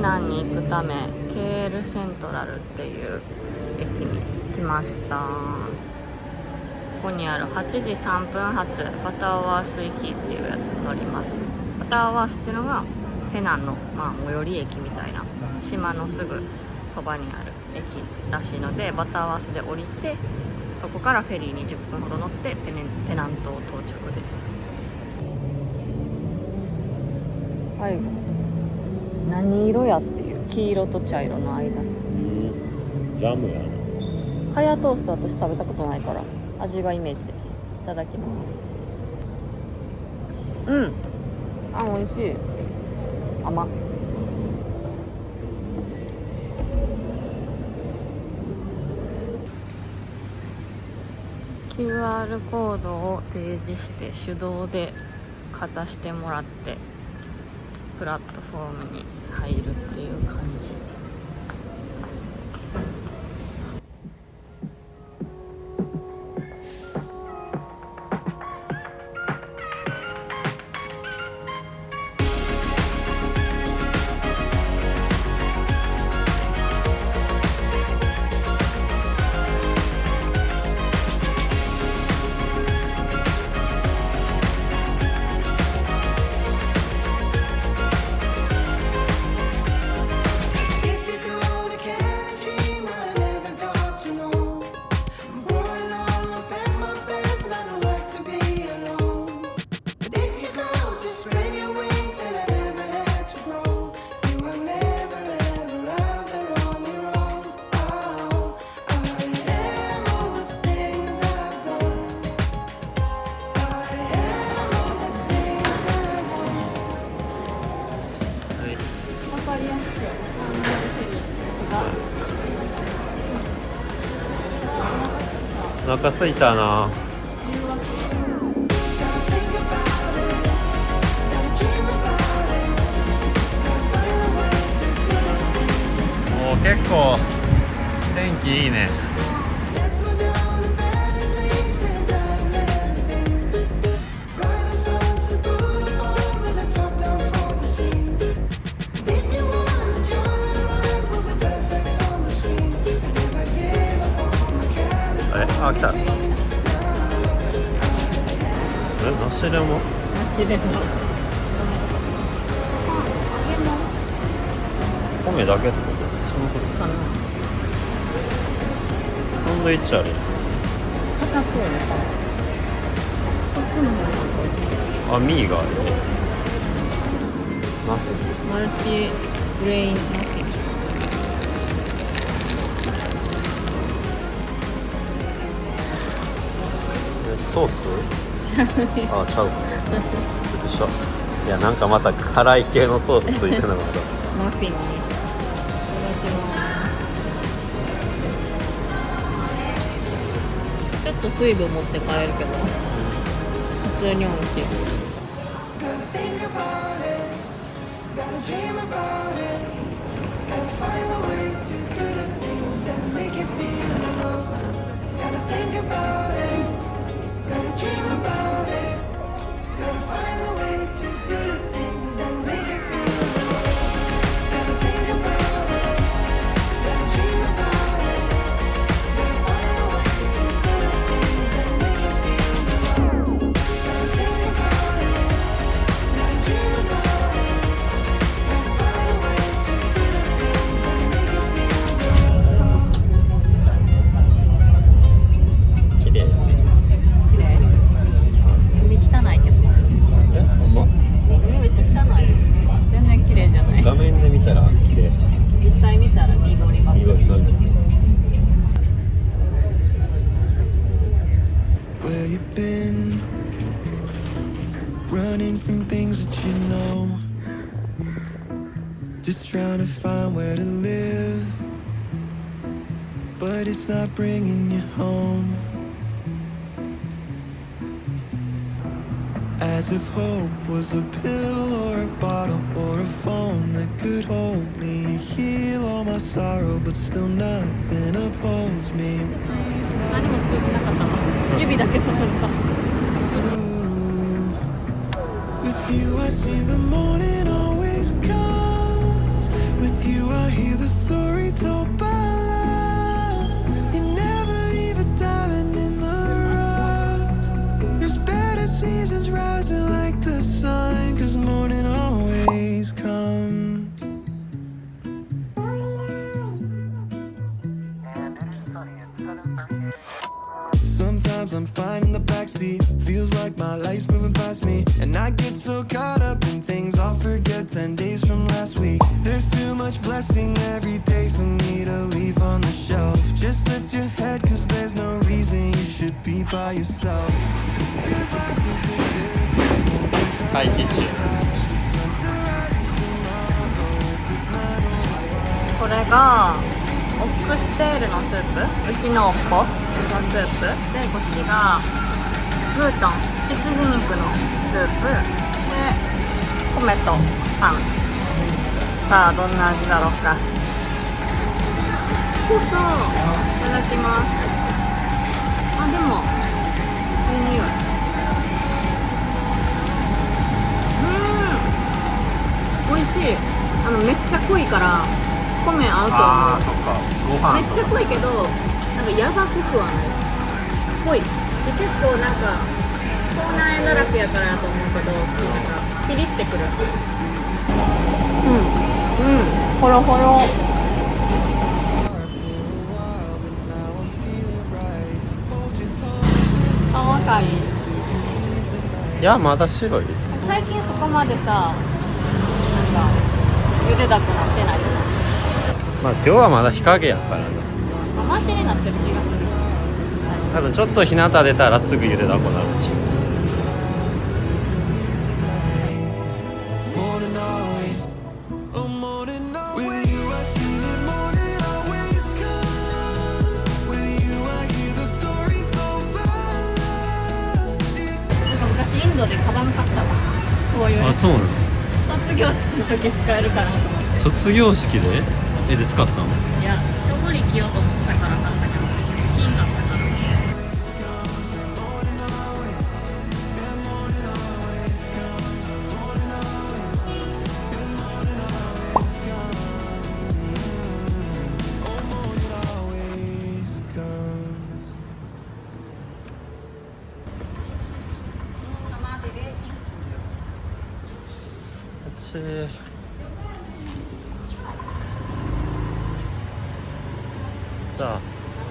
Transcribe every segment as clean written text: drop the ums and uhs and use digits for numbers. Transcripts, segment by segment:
南に行くためケールセントラルっていう駅に来ました。ここにある8時3分発バターワース行きっていうやつに乗ります。バターワースっていうのがペナンの、最寄り駅みたいな島のすぐそばにある駅らしいので、バターワースで降りてそこからフェリーに10分ほど乗ってペナン島到着です。はい、何色やっていう黄色と茶色の間、ジャムやな。カヤトースト私食べたことないから味がイメージできる。いただきます。美味しい。甘っ。QR コードを提示して手動でかざしてもらってプラットフォームに入るっていう感じ。お腹すいたな。結構天気いいね。あ、来た。ナシレモ。米だけってこと？そのことかな。サンドイッチある。硬そうやからそっちの方が美味しい。あ、ミーがあるね。マルチグレインマフィン。ソース？あ、ちゃうか。一緒。いや、なんかまた辛い系のソースついてるのがマフィンにいただきます。ちょっと水分持って帰るけど普通に美味しい。画面で見たら綺麗。実際見たら濁ります。濁ります。Where you been? Running from things that you know. Just trying to find where to live, but it's not bringing you home. As if hope was a pill or a bottle or a phone that could hold me and heal all my sorrow, but still nothing upholds me and frees my 何もついてなかったの。指だけ刺さった。 With you I see the morning always comes. With you I hear the story told by love. You never leave a diamond in the rough. There's better seasons rising like the sun, 'cause morning always comes. Sometimes I'm fine in the backseat. Feels like my life's moving past me, and I get so caught up in things I'll forget 10 days from last week. There's too much blessing every day for me to leave on the shelf. Just lift your head, 'cause there's no reason you should be by yourself. 'Cause life is a different 待機中。これがオックステールのスープ、牛の尾っぽのスープで、こっちがムートン、羊肉のスープで、米とパン。さあどんな味だろうか。そうそう、いただきます。あ、でもいい匂い。美味しい。めっちゃ濃いから米合うと思う。あー、そっか。ご飯めっちゃ濃いけど、なんかやば濃くはない。濃い。で結構なんか口内炎だらけやからと思うけど、なんかピリってくる。ほろほろ。あ、若い。いや、まだ白い。最近そこまでさ、なんか茹でだくなってない。まあ今日はまだ日陰やからね。マシになってる気がする。多分ちょっと日向出たらすぐ茹でだこなるし。morning always, oh morning always. With you I see the morning always comes. With you I hear the story told by love. なんか昔インドでカバン買ったわ。こういうやつそうなの。卒業式の時使えるかなと思って。卒業式で絵で使ったの？いや、調理着ようと思ってたから買ったけど、金だったから。じゃあなん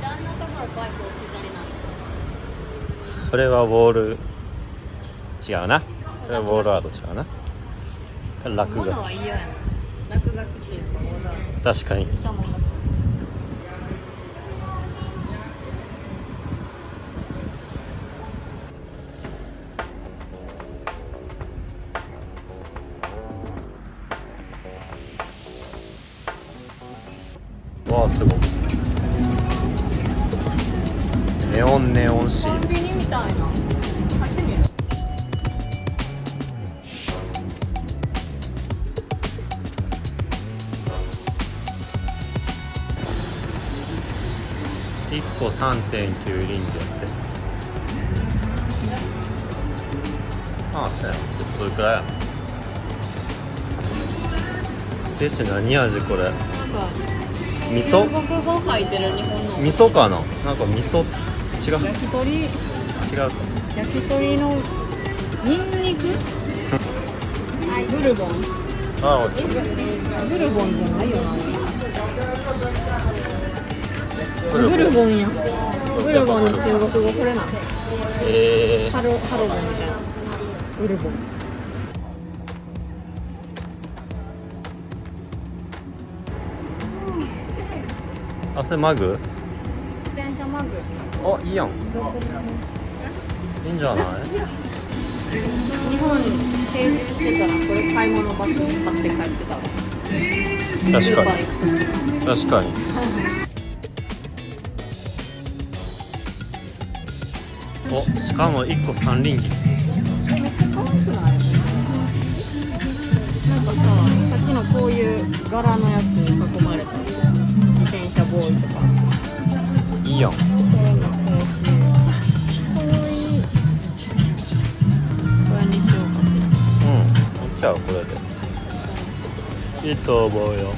であんなところバイク置き去りなの？これはウォール違うな。これはウォールアート違うな。落物書は嫌やな。落書きっていうか、確かに。したもんだと。わあ、すごい。ネオンネオンシール。コンビニみたいな。買ってみる。1個 3.9 リンギやって。ああ、そうやん。普通くらいやな。でち何味これ？なんか味噌？中国語書いてる日本の。味噌かな？なんか味噌違う？焼き鳥。違うか。焼き鳥のニンニク。ブルボン。ああ、美味しい。ブルボンじゃないよな。ブルボンブルボンや。ブルボンの中国語これな。ハロボンみたいな。ブルボン。あ、それマグ？自転車マグ。あ、いいやん。いいんじゃない？日本に定住してたらこれ買い物バッグに買って帰ってたわ。確かに。確かに。お、しかも1個3リンギ。めっちゃ可愛くない？なんかさ、さっきのこういう柄のやつに囲まれた自転車ボーイとか。いいやん。これも可愛い。可愛い。これにしようかしら。うん。いっちゃうこれで。いいと思うよ。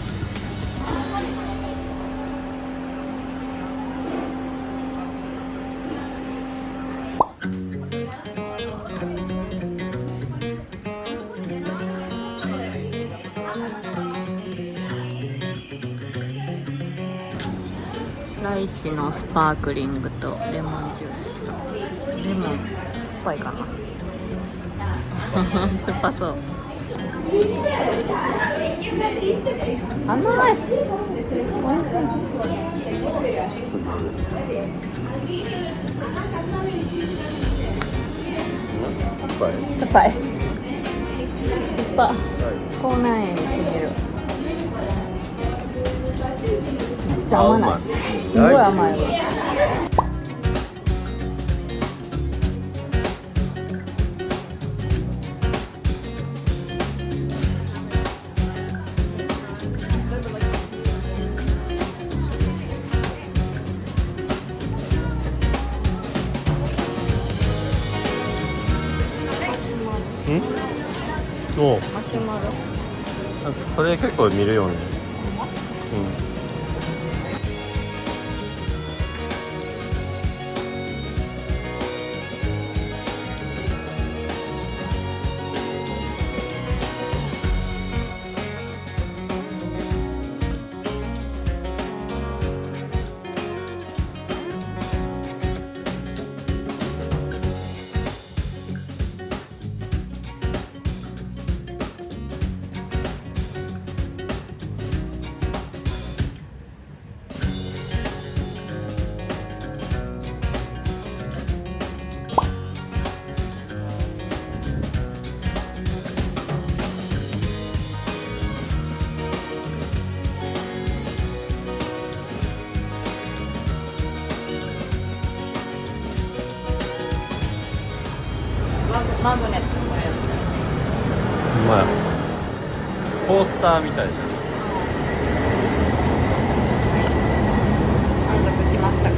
ライチのスパークリングとレモンジュースとレモン酸っぱいかな酸っぱそう。甘い。おいしい。酸っぱい。酸っぱ。口内炎にしみる。めっちゃ甘ない。すごい甘いわ。おう、マシュマロ。それ結構見るよね。マグネットこれやった。うまい。コースターみたいじゃん。満足しましたか？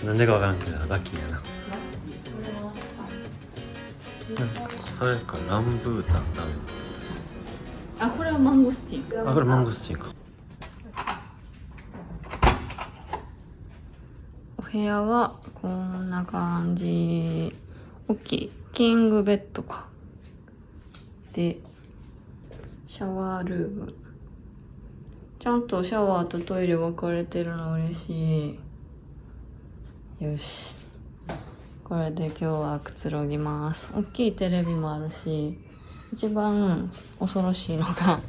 なんでかわからんけどラッキーやな。これかランブータンラン。あ、これはマンゴスチン。あ、これマンゴスチンか。お部屋はこんな感じ。大きいキングベッドか。で、シャワールーム。ちゃんとシャワーとトイレ分かれてるの嬉しい。よし。これで今日はくつろぎます。大きいテレビもあるし、一番恐ろしいのが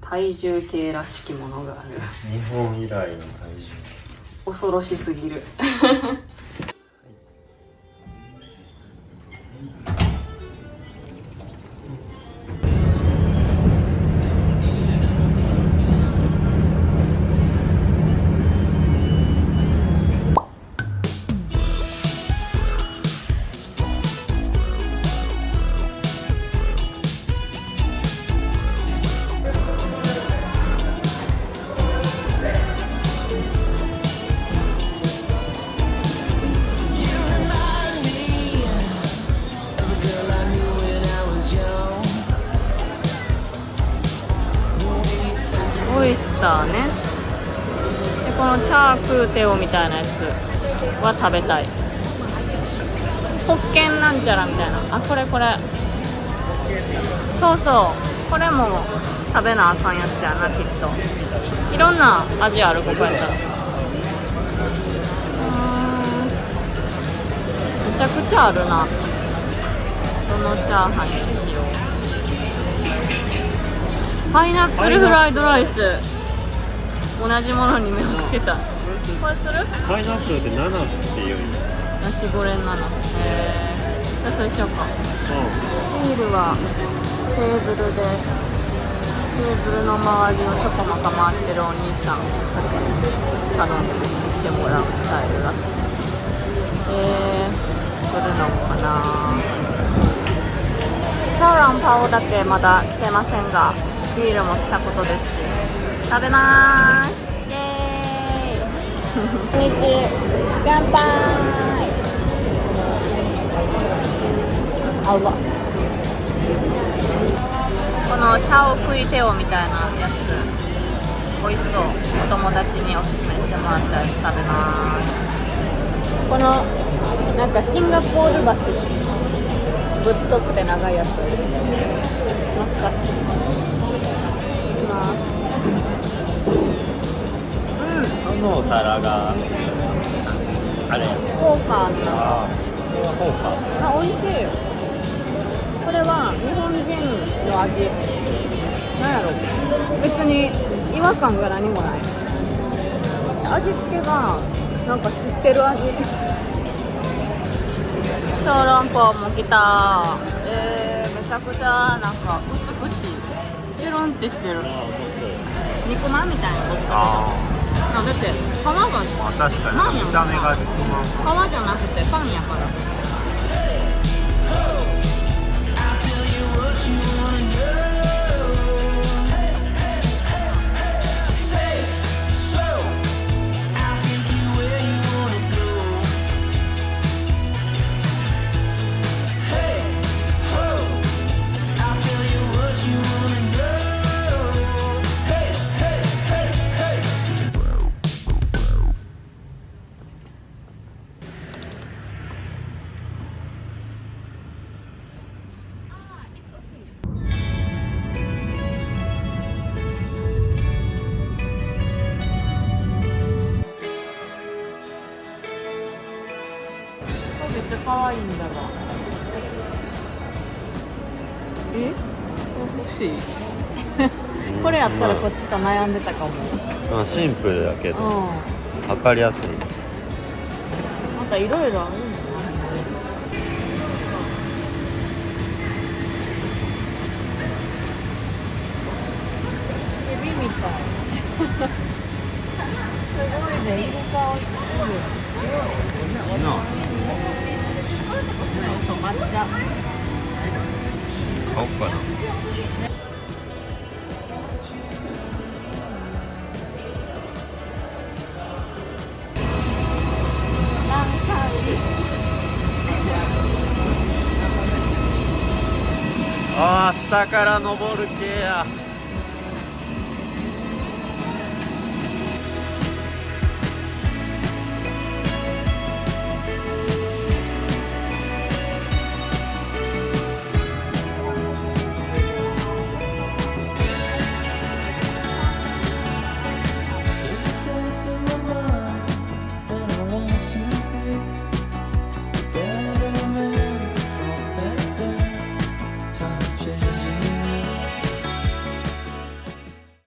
体重計らしきものがある。日本以来の体重。恐ろしすぎる。オイスターね。でこのチャークーテオみたいなやつは食べたい。ホッケンなんちゃらみたいな。あ、これそうそう、これも食べなあかんやつやな、きっと。いろんな味ある、ここやったら。めちゃくちゃあるな。どのチャーハンにしよう。パイナップルフライドライス、同じものに目をつけた。これする？パイナップルってナナスっていうんや。ナシゴレンナナス。じゃあそれしようか。ビールはテーブルで、テーブルの周りをちょこまか回ってるお兄さん頼んで来てもらうスタイルらしい。来るのかな。シャオランパオだけまだ来てませんが、ビールも来たことですし、食べまーす。イエーイ。水中乾杯。あ、うまっ。このシャオクイテオみたいなやつ美味しそう。お友達におすすめしてもらったやつ食べます。このなんかシンガポール橋ぶっとって長いやつ懐かしい。いきます。このお皿があれやポーカーのああこれはポーカーあ、美味しい。これは日本人の味。なんやろ、別に違和感が何もない。味付けがなんか知ってる味。小籠包も来た。めちゃくちゃなんか美しい。チュルンってしてる。肉まんみたいなどっちかというと。だって皮がまあ確かに見た目が皮じゃなくてパンやから。I'll tell you what you wanna know. Say so. I'll take you where you wanna go. Hey ho. I'll tell you what you wanna know. Hey hey hey hey. めっちゃ可愛いんだが。欲しい。これやったらこっちと悩んでたかも。まあシンプルだけどうん。分かりやすい。またいろいろあるんだな。エビみたい。すごいね、イルカをいる。そう、抹茶。買おうかな。ああ、下から登る系や。